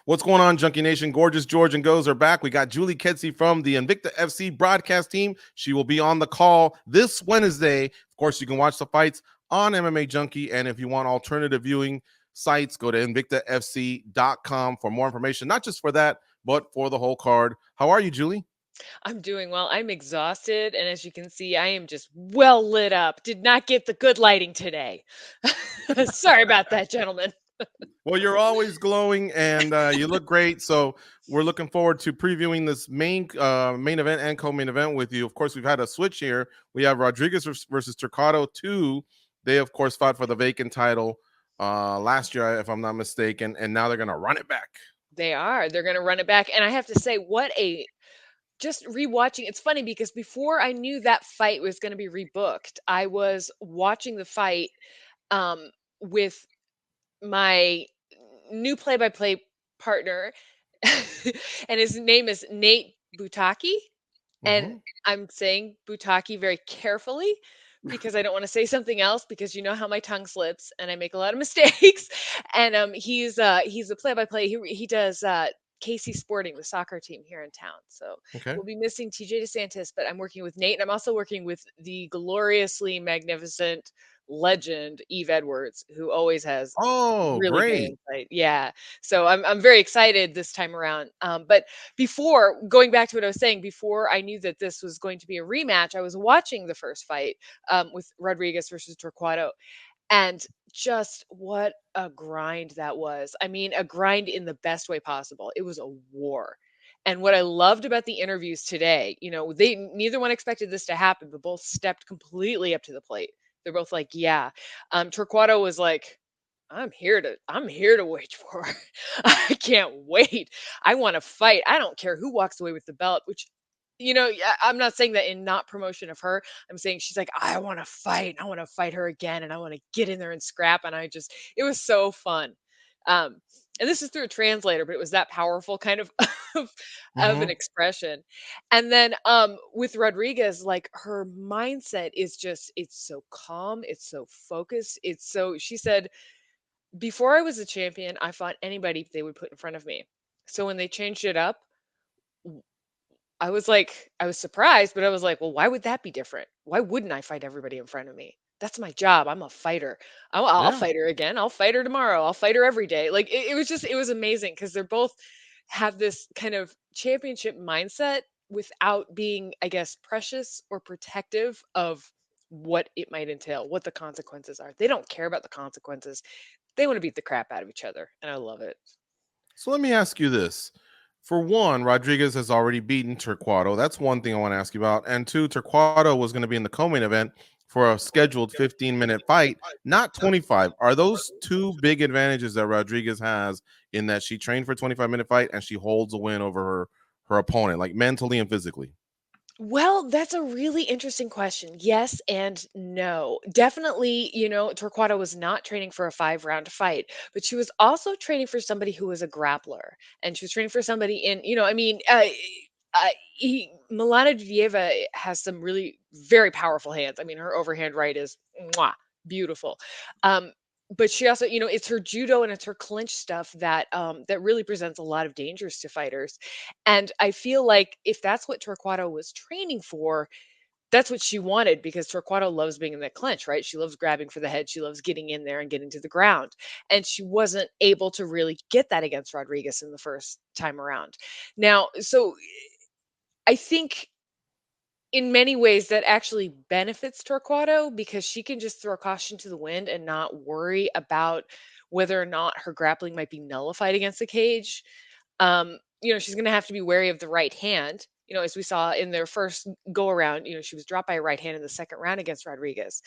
What's going on, Junkie Nation? Gorgeous George and Goes are back. We got Julie Kedzie from the Invicta FC broadcast team. She will be on the call this Wednesday. Of course, you can watch the fights on MMA Junkie, and if you want alternative viewing sites, go to invictafc.com for more information, not just for that, but for the whole card. How are you, Julie? I'm doing well. I'm exhausted, and as you can see, I am just well lit up. Did not get the good lighting today. Sorry about that, gentlemen. Well, you're always glowing, and you look great. So we're looking forward to previewing this main event and co-main event with you. Of course, we've had a switch here. We have Rodriguez versus Torquato 2. They, of course, fought for the vacant title last year, if I'm not mistaken, and now they're going to run it back. They are. They're going to run it back, and I have to say, what a just rewatching. It's funny because before I knew that fight was going to be rebooked, I was watching the fight with my new play-by-play partner, and his name is Nate Butaki. And Mm-hmm. I'm saying Butaki very carefully because I don't want to say something else because you know how my tongue slips and I make a lot of mistakes. And he's a play-by-play. He does KC Sporting, the soccer team here in town. So Okay. we'll be missing TJ DeSantis, but I'm working with Nate, and I'm also working with the gloriously magnificent legend Eve Edwards, who always has Oh, really good great. insight. Yeah. So I'm very excited this time around. But before going back to what I was saying, before I knew that this was going to be a rematch, I was watching the first fight with Rodriguez versus Torquato, and just what a grind that was. I mean, a grind in the best way possible. It was a war. And what I loved about the interviews today, they neither one expected this to happen, but both stepped completely up to the plate. They're both like, yeah. Torquato was like, I'm here to wage war. I can't wait. I want to fight. I don't care who walks away with the belt, which yeah, I'm not saying that in not promotion of her. I'm saying she's like, I want to fight. I want to fight her again, and I want to get in there and scrap. And it was so fun. Um, and this is through a translator, but it was that powerful kind of of an Mm-hmm. expression. And then with Rodriguez, like her mindset is just it's so calm, it's so focused, it's so she said before I was a champion, I fought anybody they would put in front of me. So when they changed it up, w- I was surprised, but I was like, well, why would that be different? Why wouldn't I fight everybody in front of me? That's my job. I'm a fighter. I'll Yeah. fight her again. I'll fight her tomorrow. I'll fight her every day. Like it was amazing because they're both have this kind of championship mindset without being, I guess, precious or protective of what it might entail, what the consequences are. They don't care about the consequences. They want to beat the crap out of each other, and I love it. So let me ask you this. For one, Rodriguez has already beaten Torquato. That's one thing I want to ask you about. And two, Torquato was going to be in the co-main event for a scheduled 15-minute fight, not 25. Are those two big advantages that Rodriguez has in that she trained for a 25-minute fight and she holds a win over her opponent, like mentally and physically? Well, that's a really interesting question. Yes and no. Definitely, Torquato was not training for a 5 round fight, but she was also training for somebody who was a grappler. And she was training for somebody uh, Milana Dvieva has some really very powerful hands. I mean, her overhand right is mwah, beautiful. Um, but she also, it's her judo and it's her clinch stuff that really presents a lot of dangers to fighters. And I feel like if that's what Torquato was training for, that's what she wanted because Torquato loves being in that clinch, right? She loves grabbing for the head. She loves getting in there and getting to the ground. And she wasn't able to really get that against Rodriguez in the first time around. Now, so I think in many ways that actually benefits Torquato because she can just throw caution to the wind and not worry about whether or not her grappling might be nullified against the cage. She's going to have to be wary of the right hand. As we saw in their first go around, she was dropped by a right hand in the second round against Rodriguez.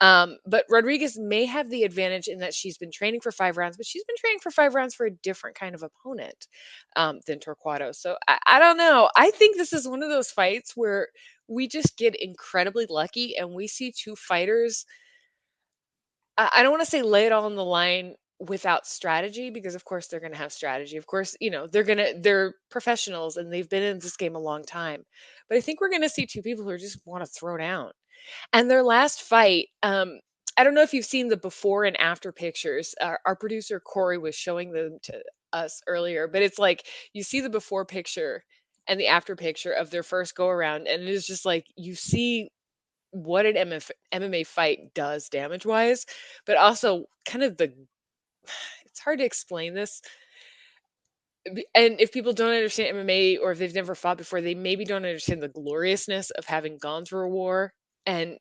But Rodriguez may have the advantage in that she's been training for 5 rounds, but she's been training for 5 rounds for a different kind of opponent than Torquato. So I don't know. I think this is one of those fights where we just get incredibly lucky and we see two fighters I don't want to say lay it all on the line without strategy because of course they're going to have strategy. Of course, they're professionals and they've been in this game a long time. But I think we're going to see two people who just want to throw down. And their last fight, I don't know if you've seen the before and after pictures. Our producer Corey was showing them to us earlier, but it's like you see the before picture and the after picture of their first go around, and it is just like you see what an MMA fight does damage wise, but also kind of the it's hard to explain this. And if people don't understand MMA or if they've never fought before, they maybe don't understand the gloriousness of having gone through a war and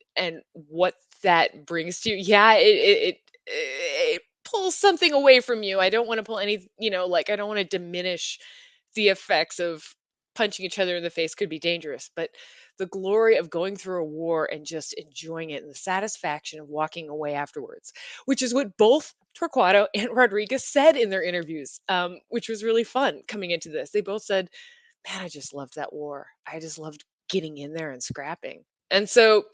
what that brings to you. Yeah, it pulls something away from you. I don't want to pull any, like I don't want to diminish the effects of punching each other in the face could be dangerous, but the glory of going through a war and just enjoying it and the satisfaction of walking away afterwards, which is what both Torquato and Rodriguez said in their interviews, which was really fun coming into this. They both said, "Man, I just loved that war. I just loved getting in there and scrapping." And so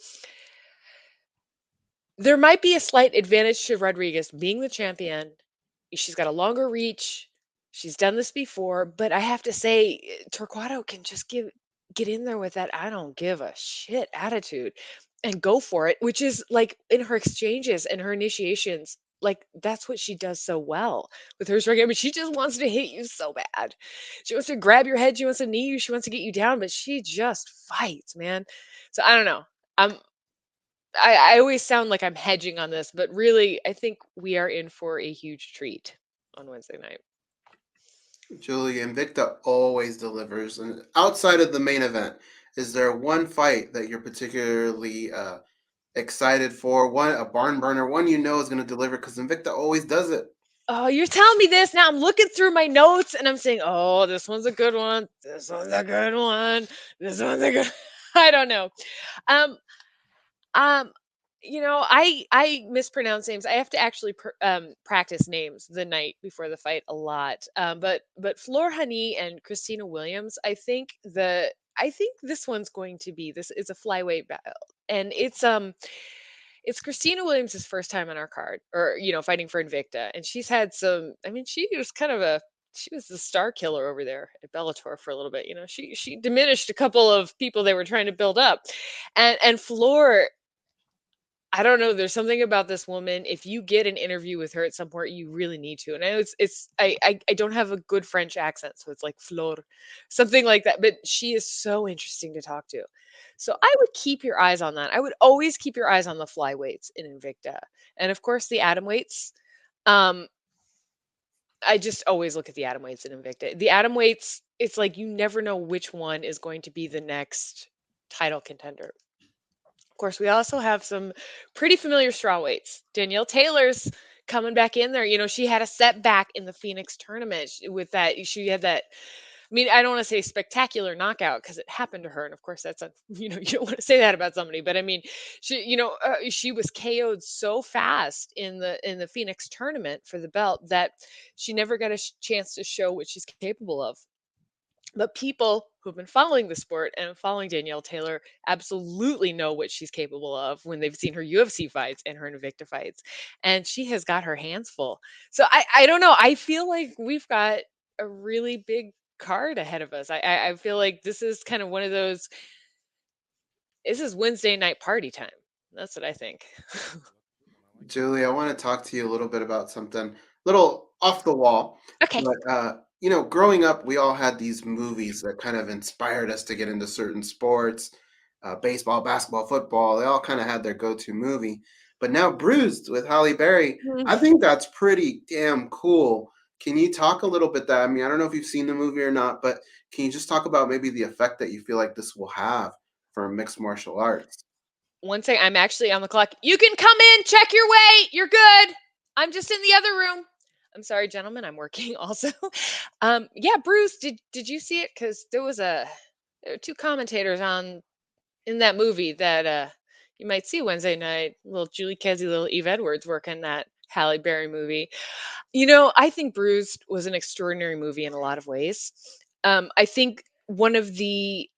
there might be a slight advantage to Rodriguez being the champion. She's got a longer reach. She's done this before, but I have to say, Torquato can just get in there with that "I don't give a shit" attitude and go for it, which is like in her exchanges and her initiations. Like that's what she does so well with her striking. I mean, she just wants to hit you so bad. She wants to grab your head. She wants to knee you. She wants to get you down, but she just fights, man. So I don't know. I'm I always sound like I'm hedging on this, but really, I think we are in for a huge treat on Wednesday night. Julie, Invicta always delivers. And outside of the main event, is there one fight that you're particularly excited for? One, a barn burner, one you know is going to deliver because Invicta always does it. Oh, you're telling me this now. I'm looking through my notes and I'm saying, "Oh, this one's a good one. This one's a good one. This one's a good." I don't know. Um, Um, I mispronounce names. I have to actually practice names the night before the fight a lot. But Flor Hani and Christina Williams, I think this one's going to be this is a flyweight battle, and it's Christina Williams' first time on our card, or fighting for Invicta, and she's had some. I mean, she was the star killer over there at Bellator for a little bit. She diminished a couple of people they were trying to build up, and Flor, I don't know. There's something about this woman. If you get an interview with her at some point, you really need to. And I know I don't have a good French accent, so it's like Fleur, something like that. But she is so interesting to talk to. So I would keep your eyes on that. I would always keep your eyes on the flyweights in Invicta, and of course the atom weights. Um, I just always look at the atom weights in Invicta. The atom weights, it's like you never know which one is going to be the next title contender. Of course, we also have some pretty familiar strawweights. Danielle Taylor's coming back in there. She had a setback in the Phoenix tournament with that. She had that. I mean, I don't want to say spectacular knockout because it happened to her, and of course, that's a you don't want to say that about somebody. But I mean, she was KO'd so fast in the Phoenix tournament for the belt that she never got a chance to show what she's capable of. But people who've been following the sport and following Danielle Taylor absolutely know what she's capable of when they've seen her UFC fights and her Invicta fights. And she has got her hands full. So I don't know. I feel like we've got a really big card ahead of us. I feel like this is kind of one of those, this is Wednesday night party time. That's what I think. Julie, I want to talk to you a little bit about something little off the wall. Okay. But, growing up, we all had these movies that kind of inspired us to get into certain sports, baseball, basketball, football. They all kind of had their go-to movie. But now Bruised with Halle Berry, I think that's pretty damn cool. Can you talk a little bit that? I mean, I don't know if you've seen the movie or not, but can you just talk about maybe the effect that you feel like this will have for mixed martial arts? One second, I'm actually on the clock. You can come in, check your weight. You're good. I'm just in the other room. I'm sorry, gentlemen. I'm working also. Yeah, Bruce, did you see it? Because there were two commentators on in that movie that you might see Wednesday night. Little Julie Kedzie, little Eve Edwards working that Halle Berry movie. I think Bruised was an extraordinary movie in a lot of ways. I think one of the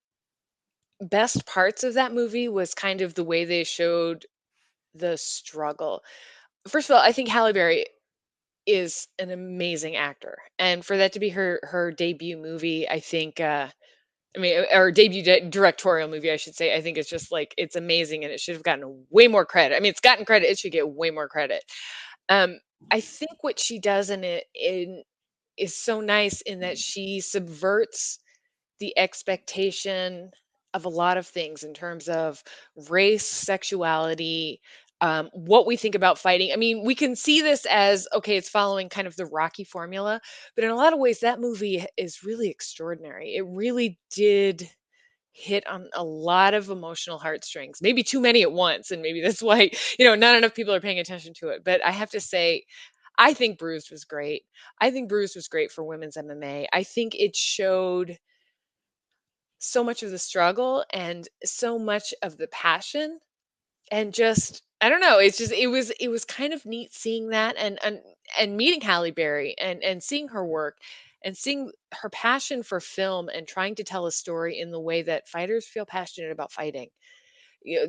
best parts of that movie was kind of the way they showed the struggle. First of all, I think Halle Berry is an amazing actor, and for that to be her debut movie, I think. I mean, or debut directorial movie, I should say. I think it's just like it's amazing, and it should have gotten way more credit. I mean, it's gotten credit; it should get way more credit. Um, I think what she does in is so nice in that she subverts the expectation of a lot of things in terms of race, sexuality, what we think about fighting. I mean, we can see this as okay, it's following kind of the Rocky formula, but in a lot of ways, that movie is really extraordinary. It really did hit on a lot of emotional heartstrings, maybe too many at once. And maybe that's why, not enough people are paying attention to it. But I have to say, I think Bruised was great. I think Bruised was great for women's MMA. I think it showed so much of the struggle and so much of the passion and just I don't know, it's just it was kind of neat seeing that and meeting Halle Berry and seeing her work and seeing her passion for film and trying to tell a story in the way that fighters feel passionate about fighting.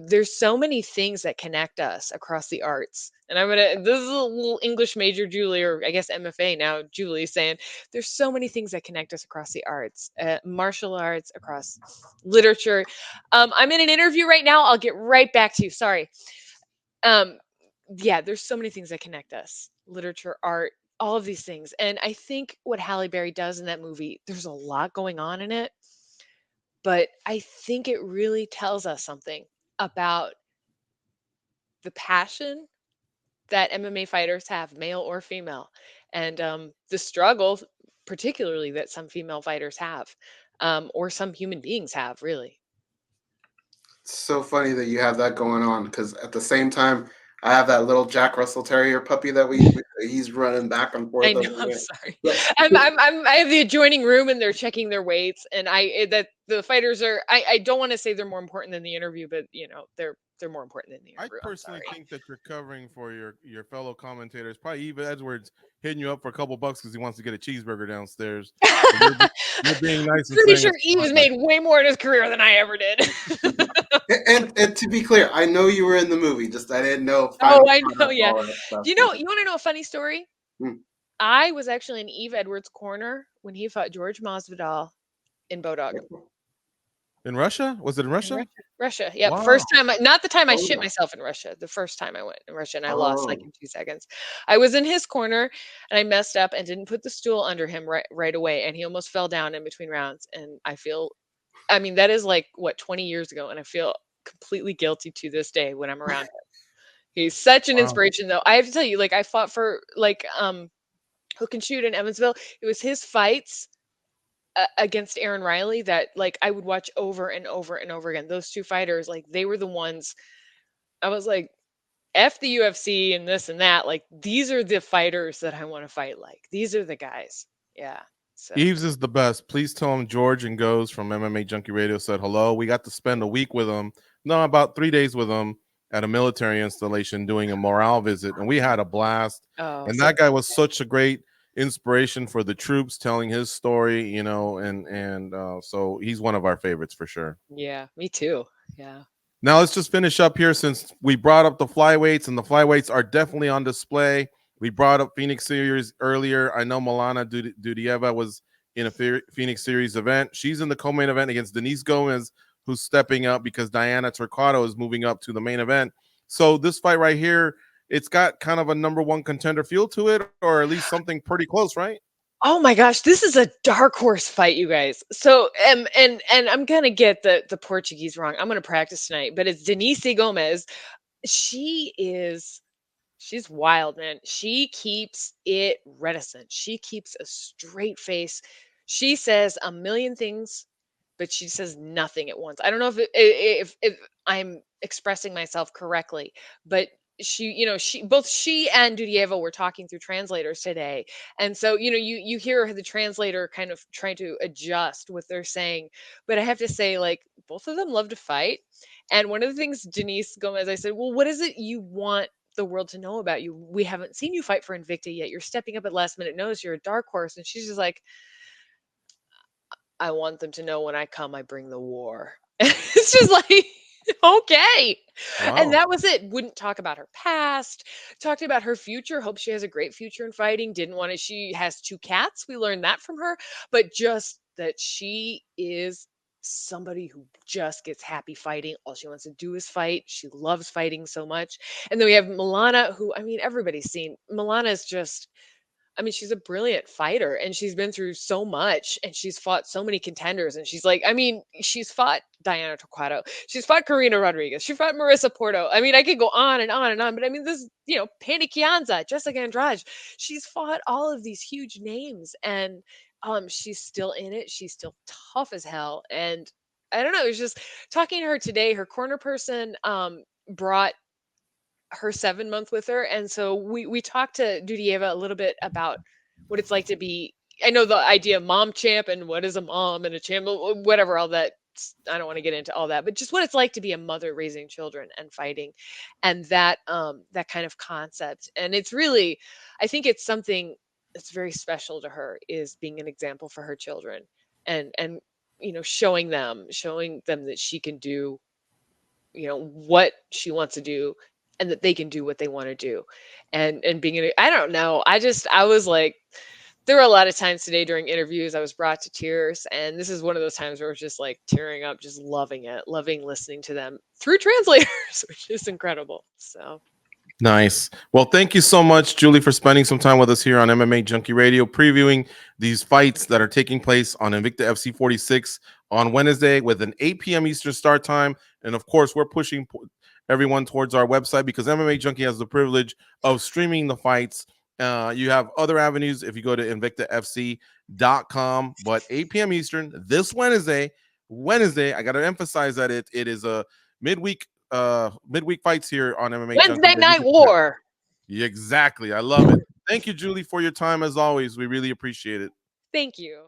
There's so many things that connect us across the arts. And this is a little English major Julie, or I guess MFA now, Julie saying there's so many things that connect us across the arts, martial arts, across literature. I'm in an interview right now. I'll get right back to you. Sorry. Um, yeah, there's so many things that connect us, literature, art, all of these things. And I think what Halle Berry does in that movie, there's a lot going on in it, but I think it really tells us something about the passion that MMA fighters have, male or female, and the struggle, particularly that some female fighters have, or some human beings have, really. It's so funny that you have that going on because at the same time, I have that little Jack Russell Terrier puppy that he's running back and I forth know. over I'm there. sorry. But I have the adjoining room, and they're checking their weights, and that the fighters are. I don't want to say they're more important than the interview, but they're more important than the I interview. I'm personally sorry. think that you're covering for your fellow commentators. Probably Eve Edwards hitting you up for a couple bucks because he wants to get a cheeseburger downstairs. But you're being nice and Pretty saying sure it's Eve not has nice. made way more in his career than I ever did. and to be clear, I know you were in the movie. Just I didn't know Oh, final I know. product, Yeah. all that stuff. You want to know a funny story? Hmm. I was actually in Eve Edwards' corner when he fought George Masvidal in Bodog. In Russia? Was it in In Russia? Russia. Russia. Yep. Wow. First time, not the time I Oh shit yeah. myself in Russia. The first time I went in Russia and I lost like Oh. in 2 seconds. I was in his corner and I messed up and didn't put the stool under him right away, and he almost fell down in between rounds. And I mean, that is like what 20 years ago, and I feel completely guilty to this day when I'm around him. He's such an Wow. inspiration, though. I have to tell you, like I fought for like Hook and Shoot in Evansville. It was his fights against Aaron Riley that like I would watch over and over and over again. Those two fighters, like they were the ones I was like, F the UFC and this and that. Like these are the fighters that I want to fight like. These are the guys. Yeah. So Eves is the best. Please tell him George and Goes from MMA Junkie Radio said hello. We got to spend a week with him. No, about 3 days with him at a military installation doing a morale visit, and we had a blast. oh And so that guy was such a great inspiration for the troops, telling his story, and so he's one of our favorites for sure. yeah, me too. Yeah. Now let's just finish up here since we brought up the flyweights, and the flyweights are definitely on display. We brought up Phoenix Series earlier. I know Milana Dudieva was in a Phoenix Series event. She's in the co-main event against Denise Gomez, who's stepping up because Daiana Torquato is moving up to the main event. So this fight right here, it's got kind of a number one contender feel to it, or at least something pretty close, right? Oh my gosh, this is a dark horse fight, you guys. So and I'm gonna get the Portuguese wrong. I'm gonna practice tonight, but it's Denise Gomez. She is She's wild, man. She keeps it reticent. She keeps a straight face. She says a million things, but she says nothing at once. I don't know if I'm expressing myself correctly, but both she and Dudieva were talking through translators today. And so, you hear the translator kind of trying to adjust what they're saying. But I have to say, like, both of them love to fight. And one of the things Denise Gomez, I said, well, what is it you want the world to know about you? We haven't seen you fight for Invicta yet. You're stepping up at last minute notice. You're a dark horse. And she's just like, I want them to know when I come, I bring the war. It's just like, okay. And Wow. that was it. Wouldn't talk about her past, talked about her future. Hope she has a great future in fighting. Didn't want to, she has two cats. We learned that from her, but just that she is somebody who just gets happy fighting. All she wants to do is fight. She loves fighting so much. And then we have Milana, who, I mean, everybody's seen. Milana is just I mean, she's a brilliant fighter and she's been through so much and she's fought so many contenders. And she's like, I mean, she's fought Daiana Torquato. She's fought Karina Rodriguez. She fought Marissa Porto. I mean, I could go on and on and on, but I mean, this, Pandy Kianza, Jessica Andrade. She's fought all of these huge names and she's still in it. She's still tough as hell. And I don't know, it was just talking to her today. Her corner person brought her 7 month with her, and so we talked to Dudieva a little bit about what it's like to be. I know the idea of mom champ and what is a mom and a champ, whatever, all that. I don't want to get into all that, but just what it's like to be a mother raising children and fighting, and that that kind of concept. And it's really, I think it's something that's very special to her, is being an example for her children, and showing them that she can do what she wants to do, and that they can do what they want to do, and being I don't know, I was like, there were a lot of times today during interviews I was brought to tears, and this is one of those times where I was just like tearing up, just loving listening to them through translators, which is incredible. So nice. Well, thank you so much, Julie, for spending some time with us here on MMA Junkie Radio, previewing these fights that are taking place on Invicta FC 46 on Wednesday with an 8 p.m. Eastern start time. And of course, we're pushing everyone towards our website because MMA Junkie has the privilege of streaming the fights. You have other avenues if you go to invictafc.com, but 8 p.m. Eastern this Wednesday, I got to emphasize that it is a midweek fights here on MMA Wednesday Junkie. Night War. Exactly. I love it. Thank you, Julie, for your time as always. We really appreciate it. Thank you.